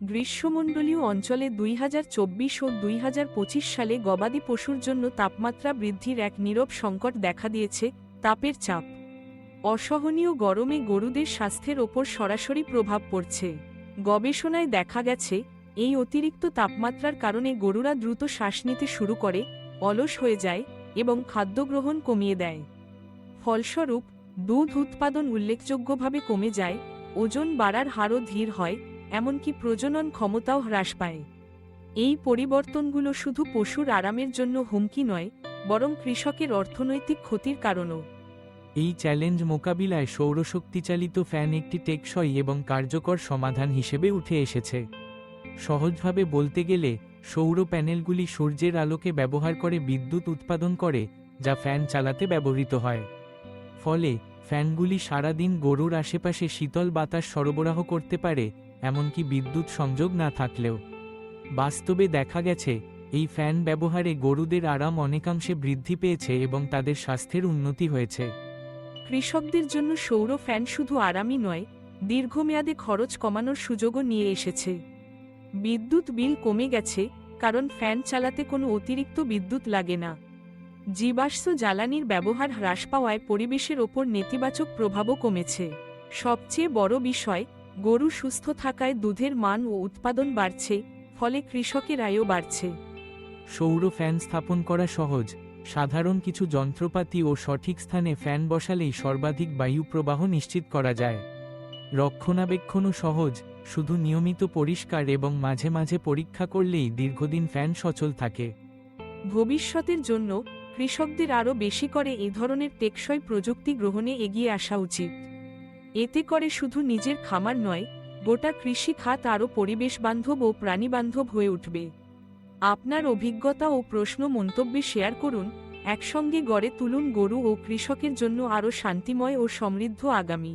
গ্রীষ্মমণ্ডলীয় অঞ্চলে 2024 ও 2025 সালে গবাদি পশুর জন্য তাপমাত্রা বৃদ্ধির এক নীরব সংকট দেখা দিয়েছে। তাপের চাপ, অসহনীয় গরমে গরুদের স্বাস্থ্যের ওপর সরাসরি প্রভাব পড়ছে। গবেষণায় দেখা গেছে, এই অতিরিক্ত তাপমাত্রার কারণে গরুরা দ্রুত শ্বাস নিতে শুরু করে, অলস হয়ে যায় এবং খাদ্য গ্রহণ কমিয়ে দেয়। ফলস্বরূপ দুধ উৎপাদন উল্লেখযোগ্যভাবে কমে যায়, ওজন বাড়ার হারও ধীর হয়, এমনকি প্রজনন ক্ষমতাও হ্রাস পায়। এই পরিবর্তনগুলো শুধু পশুর আরামের জন্য হুমকি নয়, বরং কৃষকের অর্থনৈতিক ক্ষতির কারণও। এই চ্যালেঞ্জ মোকাবিলায় সৌরশক্তিচালিত ফ্যান একটি টেকসই এবং কার্যকর সমাধান হিসেবে উঠে এসেছে। সহজভাবে বলতে গেলে, সৌর প্যানেলগুলি সূর্যের আলোকে ব্যবহার করে বিদ্যুৎ উৎপাদন করে, যা ফ্যান চালাতে ব্যবহৃত হয়। ফলে ফ্যানগুলি সারাদিন গরুর আশেপাশে শীতল বাতাস সরবরাহ করতে পারে, এমনকি বিদ্যুৎ সংযোগ না থাকলেও। বাস্তবে দেখা গেছে, এই ফ্যান ব্যবহারে গরুদের আরাম অনেকাংশে বৃদ্ধি পেয়েছে এবং তাদের স্বাস্থ্যের উন্নতি হয়েছে। কৃষকদের জন্য সৌর ফ্যান শুধু আরামই নয়, দীর্ঘমেয়াদে খরচ কমানোর সুযোগও নিয়ে এসেছে। বিদ্যুৎ বিল কমে গেছে, কারণ ফ্যান চালাতে কোনো অতিরিক্ত বিদ্যুৎ লাগে না। জীবাশ্ম জ্বালানির ব্যবহার হ্রাস পাওয়ায় পরিবেশের ওপর নেতিবাচক প্রভাবও কমেছে। সবচেয়ে বড় বিষয়, গরু সুস্থ থাকায় দুধের মান ও উৎপাদন বাড়ছে, ফলে কৃষকের আয়ও বাড়ছে। সৌর ফ্যান স্থাপন করা সহজ। সাধারণ কিছু যন্ত্রপাতি ও সঠিক স্থানে ফ্যান বসালেই সর্বাধিক বায়ু প্রবাহ নিশ্চিত করা যায়। রক্ষণাবেক্ষণও সহজ, শুধু নিয়মিত পরিষ্কার এবং মাঝে মাঝে পরীক্ষা করলেই দীর্ঘদিন ফ্যান সচল থাকে। ভবিষ্যতের জন্য কৃষকদের আরও বেশি করে এ ধরনের টেকসই প্রযুক্তি গ্রহণে এগিয়ে আসা উচিত। এতে করে শুধু নিজের খামার নয়, গোটা কৃষি খাত আরও পরিবেশবান্ধব ও প্রাণীবান্ধব হয়ে উঠবে। আপনার অভিজ্ঞতা ও প্রশ্ন মন্তব্যে শেয়ার করুন। একসঙ্গে গড়ে তুলুন গরু ও কৃষকের জন্য আরও শান্তিময় ও সমৃদ্ধ আগামী।